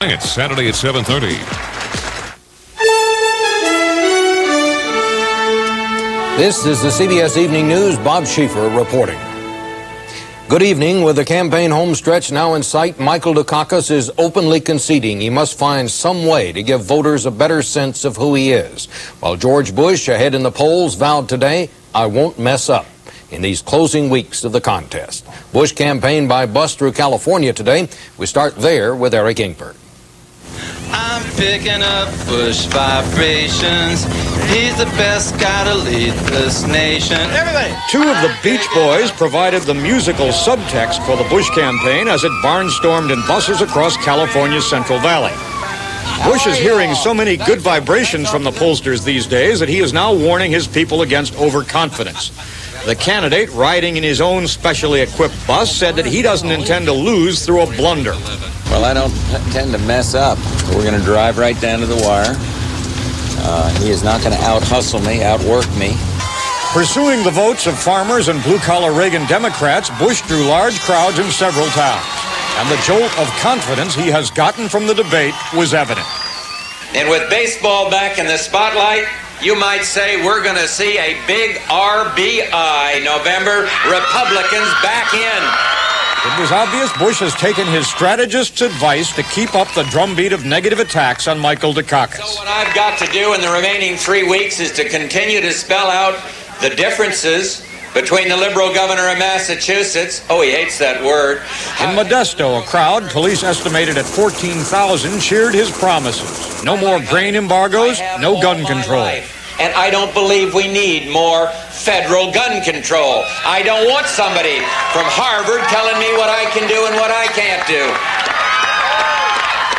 It's Saturday at 7:30. This is the CBS Evening News. Bob Schieffer reporting. Good evening. With the campaign homestretch now in sight, Michael Dukakis is openly conceding he must find some way to give voters a better sense of who he is. While George Bush, ahead in the polls, vowed today, "I won't mess up." In these closing weeks of the contest, Bush campaigned by bus through California today. We start there with Eric Ingberg. I'm picking up Bush vibrations. He's the best guy to lead this nation. Everybody! Two of the Beach Boys provided the musical subtext for the Bush campaign as it barnstormed in buses across California's Central Valley. Bush is hearing so many good vibrations from the pollsters these days that he is now warning his people against overconfidence. The candidate, riding in his own specially equipped bus, said that he doesn't intend to lose through a blunder. Well, I don't tend to mess up. We're going to drive right down to the wire. He is not going to out-hustle me, outwork me. Pursuing the votes of farmers and blue-collar Reagan Democrats, Bush drew large crowds in several towns. And the jolt of confidence he has gotten from the debate was evident. And with baseball back in the spotlight, you might say we're going to see a big RBI November. Republicans back in. It was obvious Bush has taken his strategist's advice to keep up the drumbeat of negative attacks on Michael Dukakis. So what I've got to do in the remaining 3 weeks is to continue to spell out the differences between the liberal governor of Massachusetts. Oh, he hates that word. In Modesto, a crowd, police estimated at 14,000, cheered his promises. No more grain embargoes, no gun control. And I don't believe we need more federal gun control. I don't want somebody from Harvard telling me what I can do and what I can't do.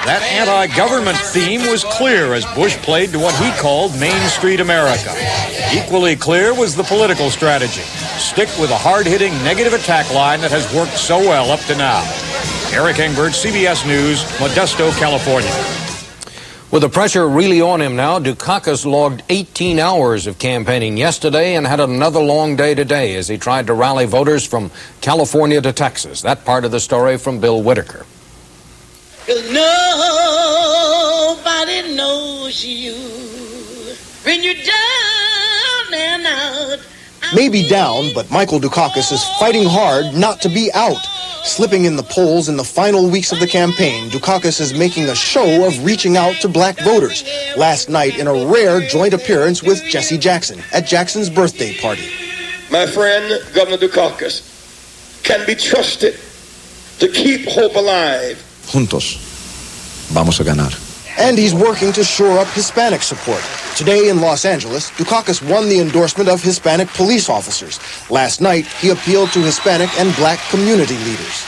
That anti-government theme was clear as Bush played to what he called Main Street America. Equally clear was the political strategy. Stick with a hard-hitting negative attack line that has worked so well up to now. Eric Ingberg, CBS News, Modesto, California. With the pressure really on him now, Dukakis logged 18 hours of campaigning yesterday and had another long day today as he tried to rally voters from California to Texas. That part of the story from Bill Whitaker. 'Cause nobody knows you when you're down and out. Maybe down, but Michael Dukakis is fighting hard not to be out. Slipping in the polls in the final weeks of the campaign, Dukakis is making a show of reaching out to black voters. Last night in a rare joint appearance with Jesse Jackson at Jackson's birthday party. My friend, Governor Dukakis, can be trusted to keep hope alive. Juntos vamos a ganar. And he's working to shore up Hispanic support. Today in Los Angeles, Dukakis won the endorsement of Hispanic police officers. Last night, he appealed to Hispanic and black community leaders.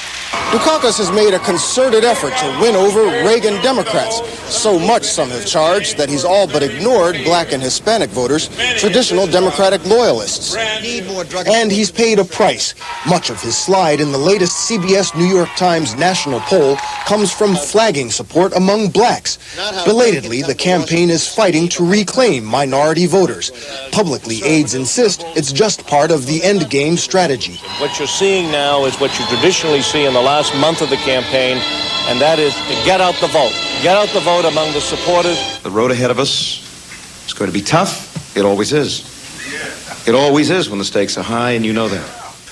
Dukakis has made a concerted effort to win over Reagan Democrats. So much, some have charged, that he's all but ignored black and Hispanic voters, traditional Democratic loyalists. And he's paid a price. Much of his slide in the latest CBS New York Times national poll comes from flagging support among blacks. Belatedly, the campaign is fighting to reclaim minority voters. Publicly, aides insist it's just part of the endgame strategy. What you're seeing now is what you traditionally see in the last month of the campaign, and that is to get out the vote. Get out the vote among the supporters. The road ahead of us is going to be tough. It always is. It always is when the stakes are high, and you know that.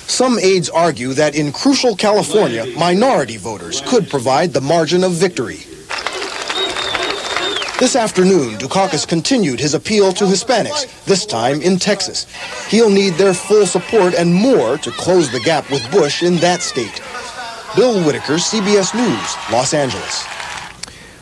Some aides argue that in crucial California, minority voters could provide the margin of victory. This afternoon, Dukakis continued his appeal to Hispanics, this time in Texas. He'll need their full support and more to close the gap with Bush in that state. Bill Whitaker, CBS News, Los Angeles.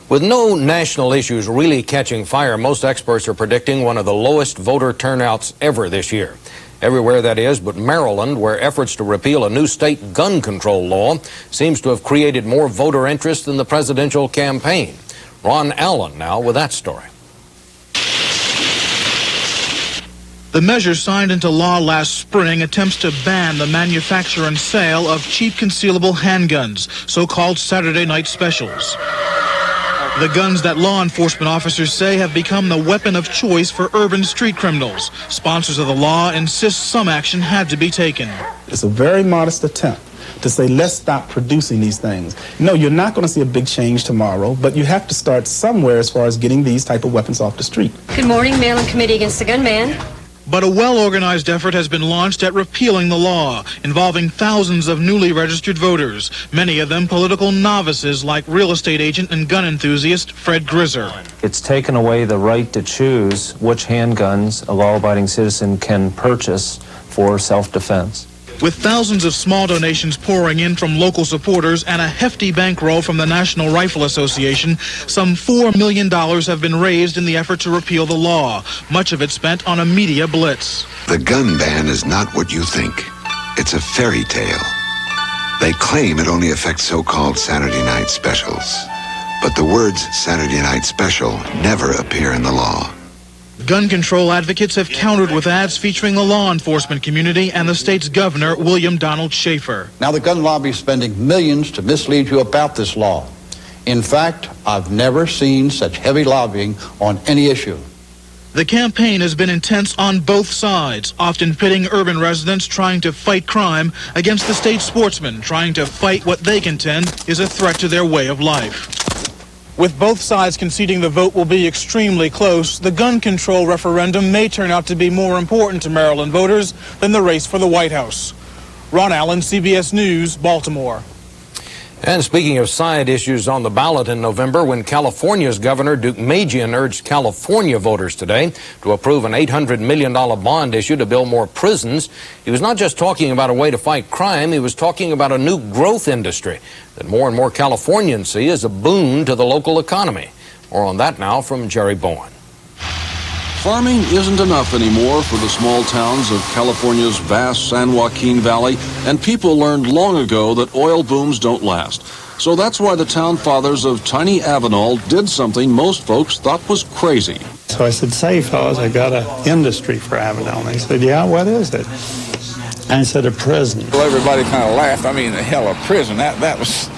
With no national issues really catching fire, most experts are predicting one of the lowest voter turnouts ever this year. Everywhere that is, but Maryland, where efforts to repeal a new state gun control law seems to have created more voter interest than the presidential campaign. Ron Allen now with that story. The measure signed into law last spring attempts to ban the manufacture and sale of cheap concealable handguns, so-called Saturday night specials. The guns that law enforcement officers say have become the weapon of choice for urban street criminals. Sponsors of the law insist some action had to be taken. It's a very modest attempt to say, let's stop producing these things. No, you're not going to see a big change tomorrow, but you have to start somewhere as far as getting these type of weapons off the street. Good morning, Maryland Committee Against the Gunman. But a well-organized effort has been launched at repealing the law, involving thousands of newly registered voters, many of them political novices like real estate agent and gun enthusiast Fred Grisser. It's taken away the right to choose which handguns a law-abiding citizen can purchase for self-defense. With thousands of small donations pouring in from local supporters and a hefty bankroll from the National Rifle Association, some $4 million have been raised in the effort to repeal the law, much of it spent on a media blitz. The gun ban is not what you think. It's a fairy tale. They claim it only affects so-called Saturday night specials. But the words Saturday night special never appear in the law. Gun control advocates have countered with ads featuring the law enforcement community and the state's governor, William Donald Schaefer. Now, the gun lobby is spending millions to mislead you about this law. In fact, I've never seen such heavy lobbying on any issue. The campaign has been intense on both sides, often pitting urban residents trying to fight crime against the state sportsmen trying to fight what they contend is a threat to their way of life. With both sides conceding the vote will be extremely close, the gun control referendum may turn out to be more important to Maryland voters than the race for the White House. Ron Allen, CBS News, Baltimore. And speaking of side issues on the ballot in November, when California's Governor Duke Majian urged California voters today to approve an $800 million bond issue to build more prisons, he was not just talking about a way to fight crime, he was talking about a new growth industry that more and more Californians see as a boon to the local economy. More on that now from Jerry Bowen. Farming isn't enough anymore for the small towns of California's vast San Joaquin Valley, and people learned long ago that oil booms don't last. So that's why the town fathers of tiny Avenal did something most folks thought was crazy. So I said, say, fellas, I got an industry for Avenal. And they said, yeah, what is it? And I said, a prison. Well, everybody kind of laughed. I mean, hell, a prison, that was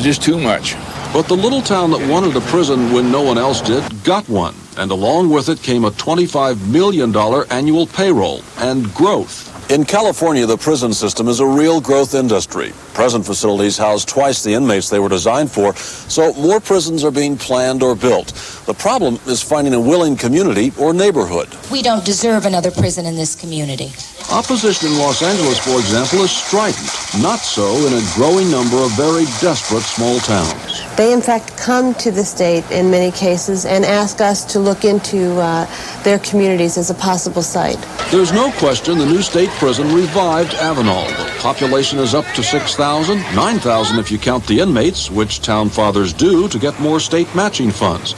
just too much. But the little town that wanted a prison when no one else did got one. And along with it came a $25 million annual payroll and growth. In California, the prison system is a real growth industry. Present facilities house twice the inmates they were designed for, so more prisons are being planned or built. The problem is finding a willing community or neighborhood. We don't deserve another prison in this community. Opposition in Los Angeles, for example, is strident. Not so in a growing number of very desperate small towns. They, in fact, come to the state in many cases and ask us to look into their communities as a possible site. There's no question the new state prison revived Avenal. The population is up to 6,000, 9,000 if you count the inmates, which town fathers do to get more state matching funds.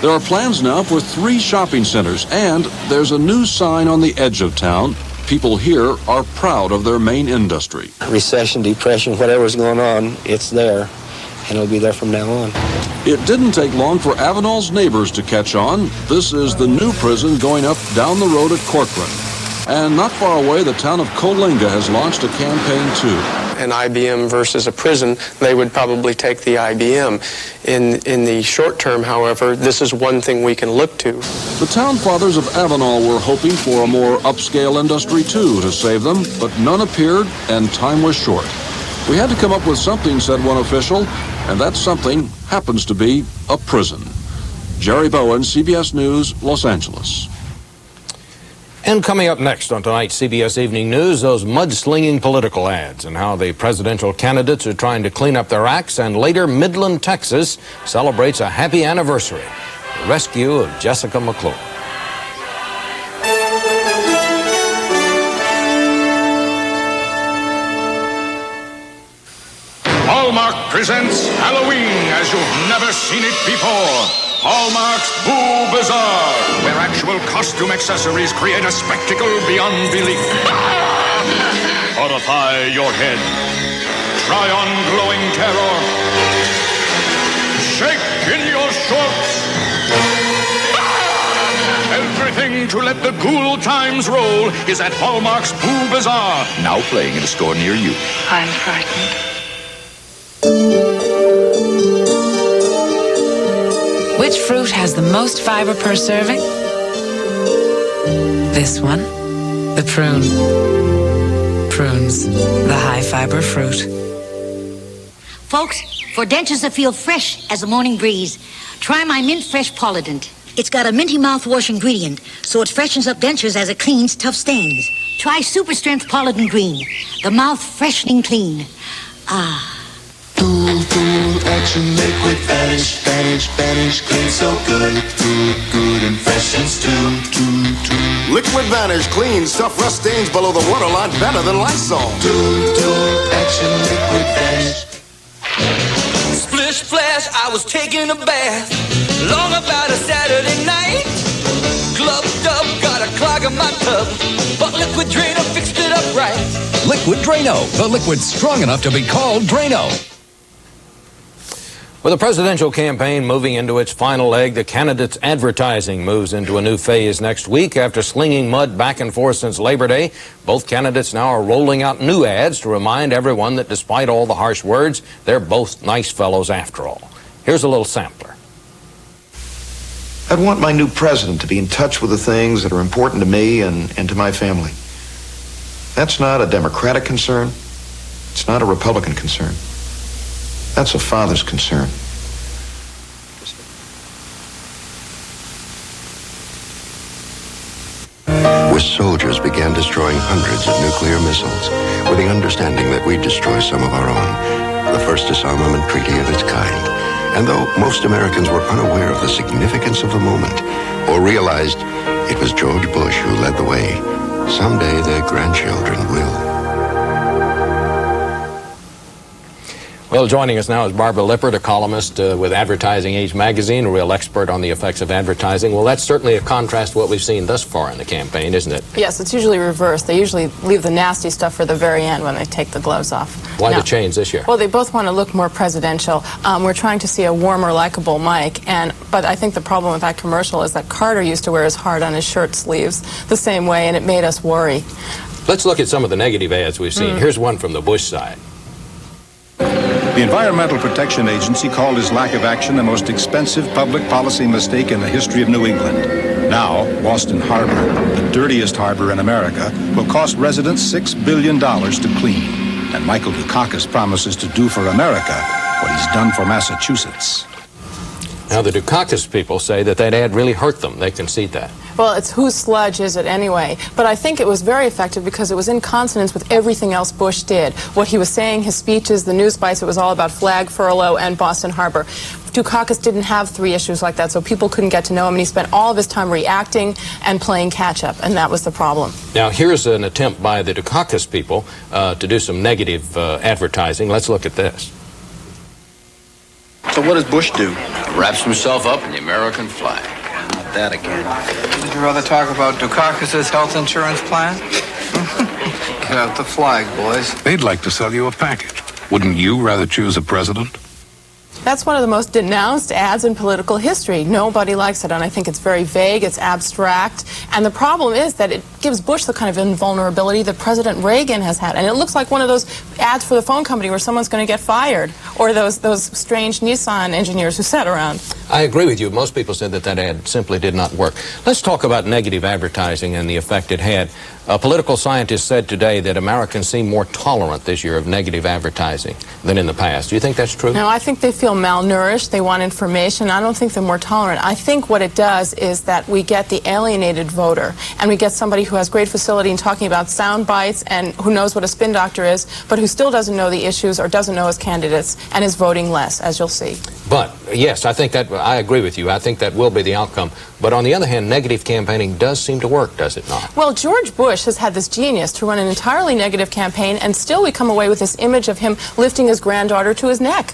There are plans now for 3 shopping centers, and there's a new sign on the edge of town. People here are proud of their main industry. Recession, depression, whatever's going on, it's there, and it'll be there from now on. It didn't take long for Avenal's neighbors to catch on. This is the new prison going up down the road at Corcoran. And not far away, the town of Coalinga has launched a campaign too. An IBM versus a prison, they would probably take the IBM. In the short term, however, this is one thing we can look to. The town fathers of Avenal were hoping for a more upscale industry too to save them, but none appeared and time was short. We had to come up with something, said one official, and that something happens to be a prison. Jerry Bowen, CBS News, Los Angeles. And coming up next on tonight's CBS Evening News, those mudslinging political ads and how the presidential candidates are trying to clean up their acts, and later Midland, Texas celebrates a happy anniversary, the rescue of Jessica McClure. Hallmark presents Halloween as you've never seen it before. Hallmark's Boo Bazaar, where actual costume accessories create a spectacle beyond belief. Horrify your head. Try on glowing terror. Shake in your shorts. Everything to let the ghoul times roll is at Hallmark's Boo Bazaar. Now playing in a store near you. I'm frightened. Which fruit has the most fiber per serving? This one, the prune. Prunes, the high-fiber fruit. Folks, for dentures that feel fresh as a morning breeze, try my Mint Fresh Polident. It's got a minty mouthwash ingredient, so it freshens up dentures as it cleans tough stains. Try Super Strength Polident Green, the mouth-freshening clean. Ah. Cool action, liquid vanish, vanish, vanish, clean so good, good and freshens too. Liquid Vanish cleans tough rust stains below the waterline better than Lysol. Action, liquid vanish. Splish splash, I was taking a bath, long about a Saturday night. Gloved up, got a clog in my tub, but Liquid Drano fixed it up right. Liquid Drano, the liquid strong enough to be called Drano. With the presidential campaign moving into its final leg, the candidates' advertising moves into a new phase next week. After slinging mud back and forth since Labor Day, both candidates now are rolling out new ads to remind everyone that despite all the harsh words, they're both nice fellows after all. Here's a little sampler. I'd want my new president to be in touch with the things that are important to me and to my family. That's not a Democratic concern. It's not a Republican concern. That's a father's concern. Where soldiers began destroying hundreds of nuclear missiles with the understanding that we'd destroy some of our own, the first disarmament treaty of its kind. And though most Americans were unaware of the significance of the moment or realized it was George Bush who led the way, someday their grandchildren will. Well, joining us now is Barbara Lippert, a columnist with Advertising Age magazine, a real expert on the effects of advertising. Well, that's certainly a contrast to what we've seen thus far in the campaign, isn't it? Yes, it's usually reversed. They usually leave the nasty stuff for the very end when they take the gloves off. Why the change this year? Well, they both want to look more presidential. We're trying to see a warmer, likable Mike, but I think the problem with that commercial is that Carter used to wear his heart on his shirt sleeves the same way, and it made us worry. Let's look at some of the negative ads we've seen. Here's one from the Bush side. The Environmental Protection Agency called his lack of action the most expensive public policy mistake in the history of New England. Now, Boston Harbor, the dirtiest harbor in America, will cost residents $6 billion to clean. And Michael Dukakis promises to do for America what he's done for Massachusetts. Now, the Dukakis people say that ad really hurt them. They concede that. Well, it's whose sludge is it anyway? But I think it was very effective because it was in consonance with everything else Bush did. What he was saying, his speeches, the news bites, it was all about flag furlough and Boston Harbor. Dukakis didn't have three issues like that, so people couldn't get to know him, and he spent all of his time reacting and playing catch-up, and that was the problem. Now, here's an attempt by the Dukakis people to do some negative advertising. Let's look at this. So what does Bush do? Wraps himself up in the American flag. Not that again. Would you rather talk about Dukakis' health insurance plan? Get out the flag, boys. They'd like to sell you a package. Wouldn't you rather choose a president? That's one of the most denounced ads in political history. Nobody likes it, and I think it's very vague, it's abstract, and the problem is that it gives Bush the kind of invulnerability that President Reagan has had, and it looks like one of those ads for the phone company where someone's going to get fired, or those strange Nissan engineers who sat around. I agree with you. Most people said that ad simply did not work. Let's talk about negative advertising and the effect it had. A political scientist said today that Americans seem more tolerant this year of negative advertising than in the past. Do you think that's true? No, I think they feel malnourished. They want information. I don't think they're more tolerant. I think what it does is that we get the alienated voter, and we get somebody who has great facility in talking about sound bites and who knows what a spin doctor is, but who still doesn't know the issues or doesn't know his candidates and is voting less, as you'll see. But, yes, I think that, I agree with you. I think that will be the outcome. But on the other hand, negative campaigning does seem to work, does it not? Well, George Bush has had this genius to run an entirely negative campaign, and still we come away with this image of him lifting his granddaughter to his neck.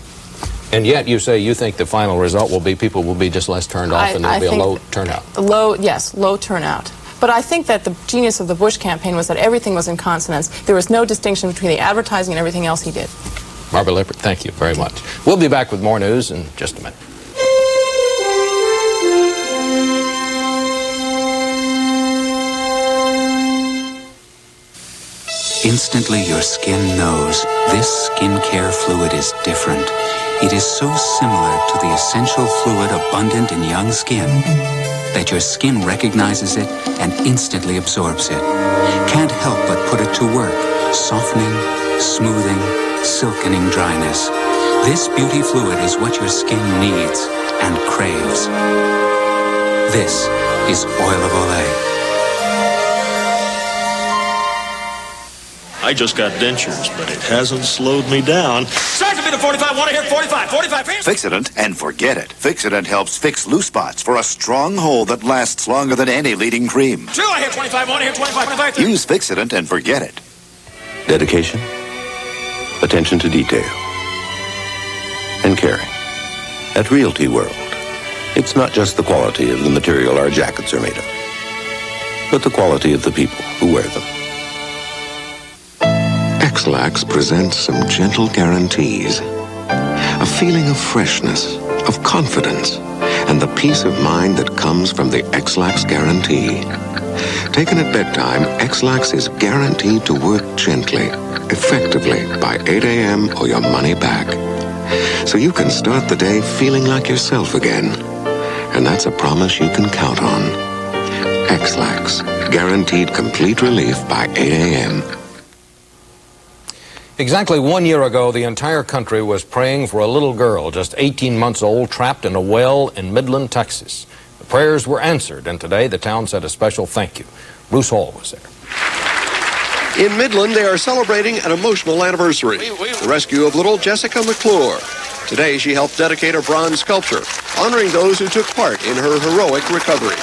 And yet you say you think the final result will be people will be just less turned off and there'll be a low turnout. Yes, low turnout. But I think that the genius of the Bush campaign was that everything was in consonance. There was no distinction between the advertising and everything else he did. Barbara Lippert, thank you very much. We'll be back with more news in just a minute. Instantly, your skin knows this skincare fluid is different. It is so similar to the essential fluid abundant in young skin that your skin recognizes it and instantly absorbs it. Can't help but put it to work, softening, smoothing, silkening dryness. This beauty fluid is what your skin needs and craves. This is Oil of Olay. I just got dentures, but it hasn't slowed me down. Start to be the 45, want to hear 45, 45. Fix-It and forget it. Fix-It has fix loose spots for a strong hold that lasts longer than any leading cream. 2, I hear 25, want to hear 25, 25. Use Fix-It and forget it. Dedication, attention to detail, and caring. At Realty World, it's not just the quality of the material our jackets are made of, but the quality of the people who wear them. X-Lax presents some gentle guarantees. A feeling of freshness, of confidence, and the peace of mind that comes from the X-Lax guarantee. Taken at bedtime, X-Lax is guaranteed to work gently, effectively, by 8 a.m. or your money back. So you can start the day feeling like yourself again. And that's a promise you can count on. X-Lax, guaranteed complete relief by 8 a.m. Exactly 1 year ago, the entire country was praying for a little girl, just 18 months old, trapped in a well in Midland, Texas. The prayers were answered, and today the town said a special thank you. Bruce Hall was there. In Midland, they are celebrating an emotional anniversary, the rescue of little Jessica McClure. Today, she helped dedicate a bronze sculpture, honoring those who took part in her heroic recovery.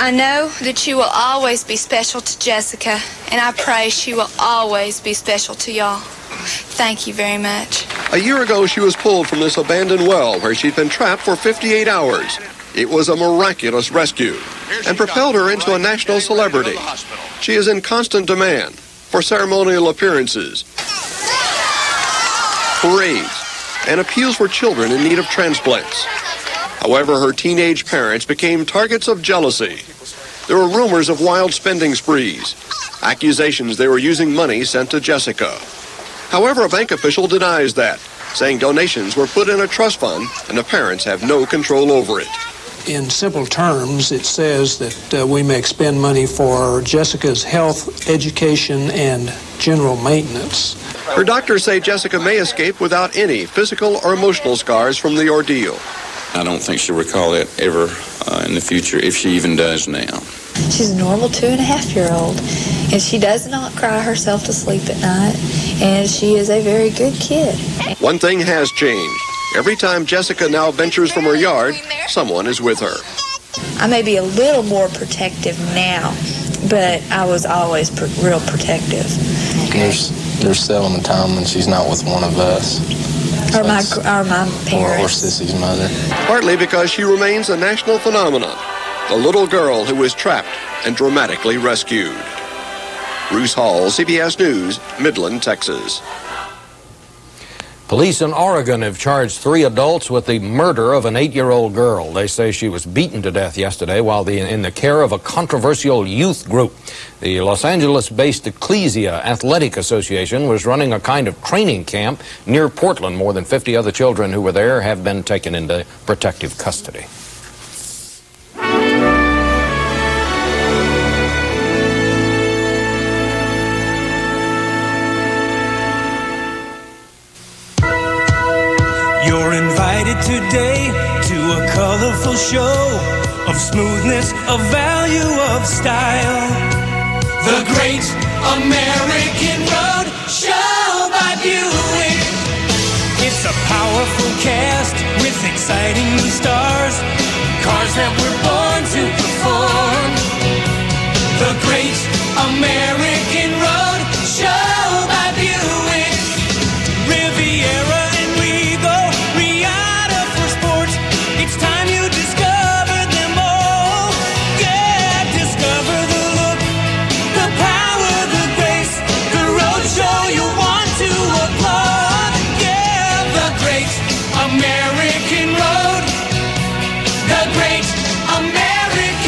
I know that you will always be special to Jessica, and I pray she will always be special to y'all. Thank you very much. A year ago, she was pulled from this abandoned well where she'd been trapped for 58 hours. It was a miraculous rescue and propelled her into a national celebrity. She is in constant demand for ceremonial appearances, parades, and appeals for children in need of transplants. However, her teenage parents became targets of jealousy. There were rumors of wild spending sprees, accusations they were using money sent to Jessica. However, a bank official denies that, saying donations were put in a trust fund and the parents have no control over it. In simple terms, it says that we may expend money for Jessica's health, education, and general maintenance. Her doctors say Jessica may escape without any physical or emotional scars from the ordeal. I don't think she'll recall it ever in the future, if she even does now. She's a normal 2.5-year-old, and she does not cry herself to sleep at night, and she is a very good kid. One thing has changed. Every time Jessica now ventures from her yard, someone is with her. I may be a little more protective now, but I was always real protective. There's seldom a time when she's not with one of us. Or my parents. Or Sissy's mother. Partly because she remains a national phenomenon. The little girl who was trapped and dramatically rescued. Bruce Hall, CBS News, Midland, Texas. Police in Oregon have charged 3 adults with the murder of an 8-year-old girl. They say she was beaten to death yesterday while in the care of a controversial youth group. The Los Angeles-based Ecclesia Athletic Association was running a kind of training camp near Portland. More than 50 other children who were there have been taken into protective custody. You're invited today to a colorful show of smoothness, of value, of style. The Great American Road Show by Buick. It's a powerful cast with exciting new stars, cars that were born to perform. The Great American Road Show by Buick. Riviera and Regal, Riata for sports. It's time you discover them all. Yeah, discover the look, the power, the grace, the road show you want to applaud. Yeah, the Great American Road, the Great American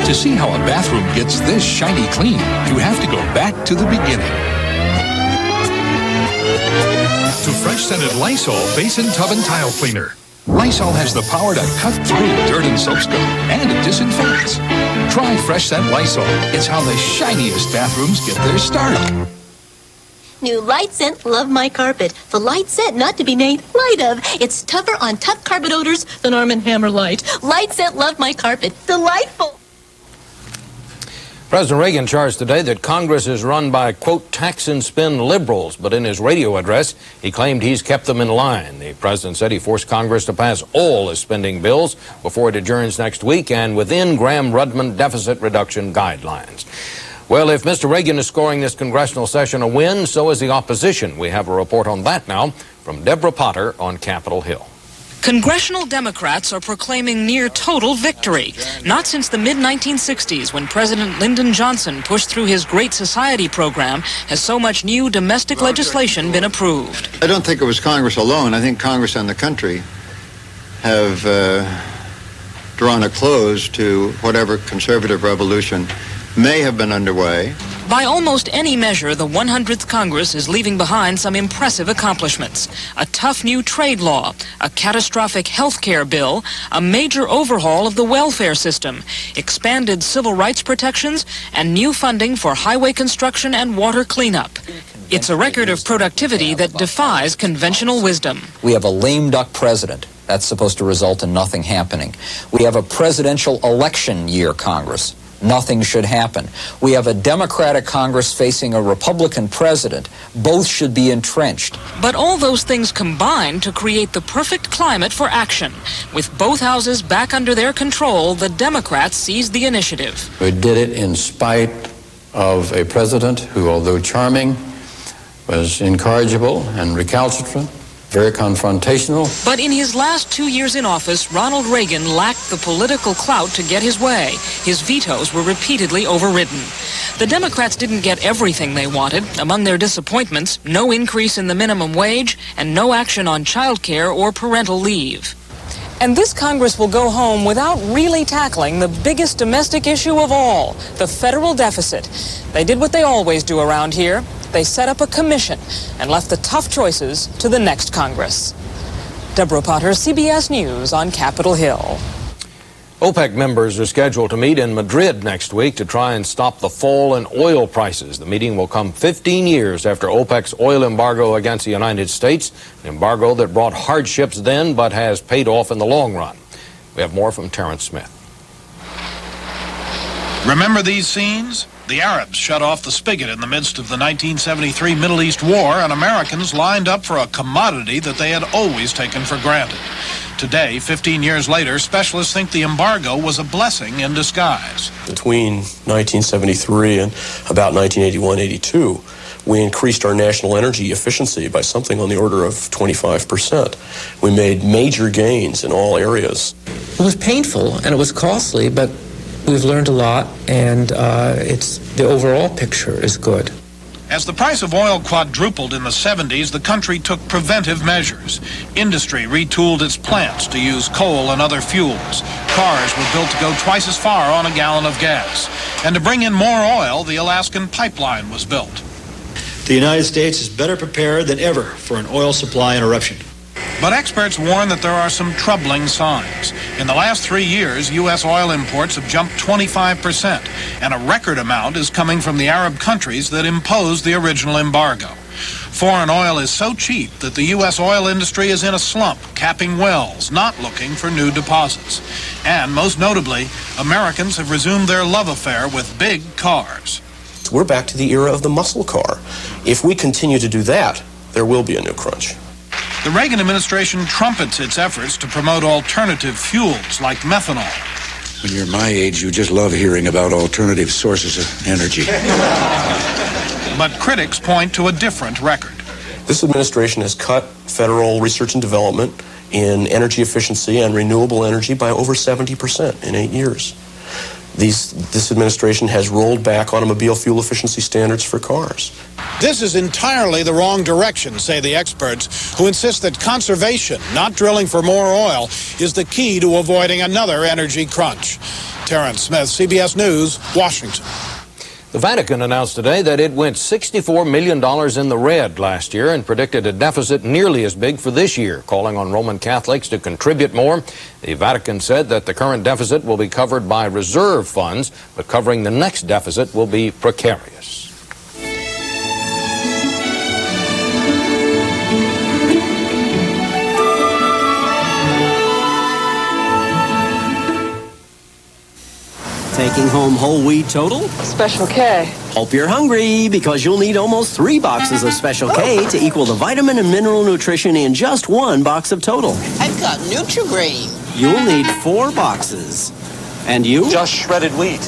To see how a bathroom gets this shiny clean, you have to go back to the beginning. To fresh-scented Lysol Basin Tub and Tile Cleaner. Lysol has the power to cut through dirt and soap scum, and it disinfects. Try Fresh Scent Lysol. It's how the shiniest bathrooms get their start. New Light Scent Love My Carpet. The light scent not to be made light of. It's tougher on tough carpet odors than Arm & Hammer Light. Light Scent Love My Carpet. Delightful. President Reagan charged today that Congress is run by, quote, tax and spend liberals, but in his radio address, he claimed he's kept them in line. The president said he forced Congress to pass all his spending bills before it adjourns next week and within Graham-Rudman deficit reduction guidelines. Well, if Mr. Reagan is scoring this congressional session a win, so is the opposition. We have a report on that now from Deborah Potter on Capitol Hill. Congressional Democrats are proclaiming near total victory. Not since the mid-1960s, when President Lyndon Johnson pushed through his Great Society program, has so much new domestic legislation been approved. I don't think it was Congress alone. I think Congress and the country have drawn a close to whatever conservative revolution may have been underway. By almost any measure, the 100th Congress is leaving behind some impressive accomplishments. A tough new trade law, a catastrophic health care bill, a major overhaul of the welfare system, expanded civil rights protections, and new funding for highway construction and water cleanup. It's a record of productivity that defies conventional wisdom. We have a lame duck president. That's supposed to result in nothing happening. We have a presidential election year Congress. Nothing should happen. We have a Democratic Congress facing a Republican president. Both should be entrenched. But all those things combine to create the perfect climate for action. With both houses back under their control, the Democrats seized the initiative. We did it in spite of a president who, although charming, was incorrigible and recalcitrant, very confrontational. But in his last 2 years in office, Ronald Reagan lacked the political clout to get his way. His vetoes were repeatedly overridden. The Democrats didn't get everything they wanted. Among their disappointments, no increase in the minimum wage and no action on child care or parental leave. And this Congress will go home without really tackling the biggest domestic issue of all, the federal deficit. They did what they always do around here. They set up a commission and left the tough choices to the next Congress. Deborah Potter, CBS News on Capitol Hill. OPEC members are scheduled to meet in Madrid next week to try and stop the fall in oil prices. The meeting will come 15 years after OPEC's oil embargo against the United States, an embargo that brought hardships then but has paid off in the long run. We have more from Terrence Smith. Remember these scenes? The Arabs shut off the spigot in the midst of the 1973 Middle East War, and Americans lined up for a commodity that they had always taken for granted. Today, 15 years later, specialists think the embargo was a blessing in disguise. Between 1973 and about 1981-82, we increased our national energy efficiency by something on the order of 25%. We made major gains in all areas. It was painful and it was costly, but we've learned a lot, and the overall picture is good. As the price of oil quadrupled in the 70s, the country took preventive measures. Industry retooled its plants to use coal and other fuels. Cars were built to go twice as far on a gallon of gas. And to bring in more oil, the Alaskan pipeline was built. The United States is better prepared than ever for an oil supply interruption. But experts warn that there are some troubling signs. In the last 3 years, U.S. oil imports have jumped 25%, and a record amount is coming from the Arab countries that imposed the original embargo. Foreign oil is so cheap that the U.S. oil industry is in a slump, capping wells, not looking for new deposits. And most notably, Americans have resumed their love affair with big cars. We're back to the era of the muscle car. If we continue to do that, there will be a new crunch. The Reagan administration trumpets its efforts to promote alternative fuels like methanol. When you're my age, you just love hearing about alternative sources of energy. But critics point to a different record. This administration has cut federal research and development in energy efficiency and renewable energy by over 70% in 8 years. This administration has rolled back automobile fuel efficiency standards for cars. This is entirely the wrong direction, say the experts, who insist that conservation, not drilling for more oil, is the key to avoiding another energy crunch. Terrence Smith, CBS News, Washington. The Vatican announced today that it went $64 million in the red last year and predicted a deficit nearly as big for this year, calling on Roman Catholics to contribute more. The Vatican said that the current deficit will be covered by reserve funds, but covering the next deficit will be precarious. Taking home whole wheat total? Special K. Hope you're hungry, because you'll need almost 3 boxes of Special K to equal the vitamin and mineral nutrition in just 1 box of Total. I've got Nutri-Grain. You'll need 4 boxes. And you? Just shredded wheat.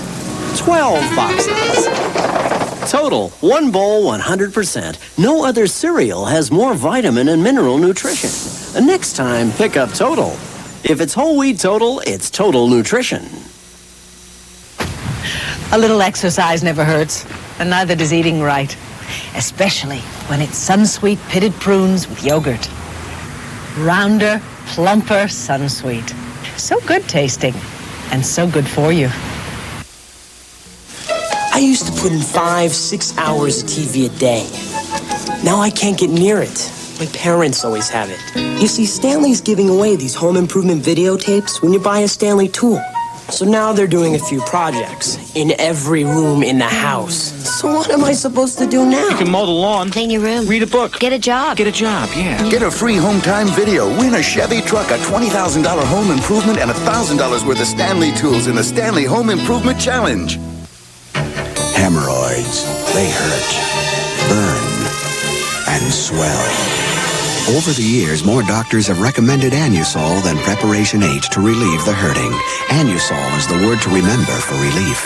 12 boxes. Total, 1 bowl, 100%. No other cereal has more vitamin and mineral nutrition. And next time, pick up Total. If it's whole wheat Total, it's Total Nutrition. A little exercise never hurts, and neither does eating right. Especially when it's Sunsweet pitted prunes with yogurt. Rounder, plumper Sunsweet. So good tasting, and so good for you. I used to put in 5-6 hours of TV a day. Now I can't get near it. My parents always have it. You see, Stanley's giving away these home improvement videotapes when you buy a Stanley tool. So now they're doing a few projects in every room in the house. So what am I supposed to do now? You can mow the lawn, clean your room, read a book, get a job. Get a job, yeah. Get a free home time video. Win a Chevy truck, a $20,000 home improvement, and $1,000 worth of Stanley tools in the Stanley Home Improvement Challenge. Hemorrhoids, they hurt, burn, and swell. Over the years, more doctors have recommended Anusol than Preparation H to relieve the hurting. Anusol is the word to remember for relief.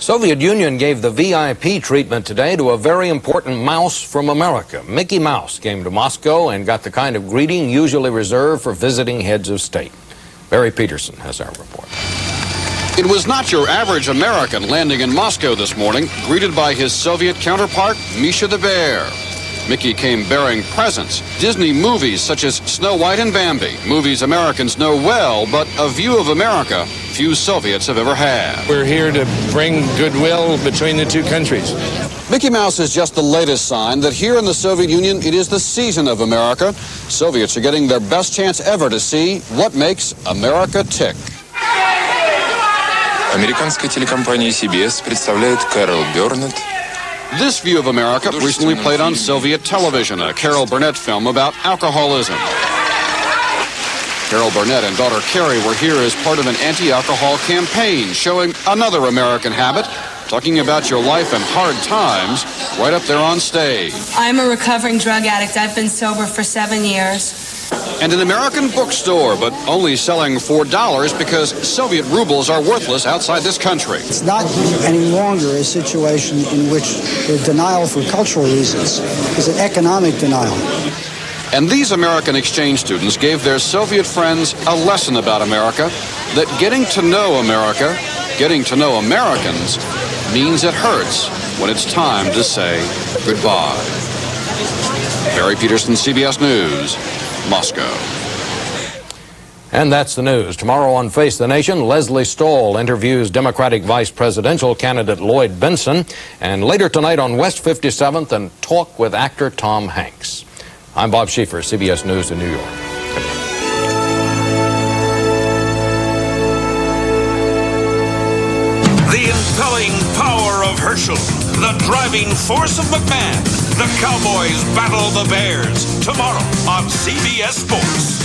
Soviet Union gave the VIP treatment today to a very important mouse from America. Mickey Mouse came to Moscow and got the kind of greeting usually reserved for visiting heads of state. Barry Peterson has our report. It was not your average American landing in Moscow this morning, greeted by his Soviet counterpart, Misha the Bear. Mickey came bearing presents, Disney movies such as Snow White and Bambi, movies Americans know well, but a view of America few Soviets have ever had. We're here to bring goodwill between the two countries. Mickey Mouse is just the latest sign that here in the Soviet Union, it is the season of America. Soviets are getting their best chance ever to see what makes America tick. Американская телекомпания CBS представляет Кэрол Бёрнетт. This view of America recently played on Soviet television, a Carol Burnett film about alcoholism. Carol Burnett and daughter Carrie were here as part of an anti-alcohol campaign, showing another American habit, talking about your life and hard times, right up there on stage. I'm a recovering drug addict. I've been sober for 7 years. And an American bookstore, but only selling $4 because Soviet rubles are worthless outside this country. It's not any longer a situation in which the denial for cultural reasons is an economic denial. And these American exchange students gave their Soviet friends a lesson about America, that getting to know America, getting to know Americans, means it hurts when it's time to say goodbye. Barry Peterson, CBS News, Moscow. And that's the news. Tomorrow on Face the Nation, Leslie Stahl interviews Democratic Vice Presidential candidate Lloyd Bentsen. And later tonight on West 57th, and talk with actor Tom Hanks. I'm Bob Schieffer, CBS News in New York. The impelling power of Herschel, the driving force of McMahon. The Cowboys battle the Bears tomorrow on CBS Sports.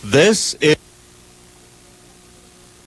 This is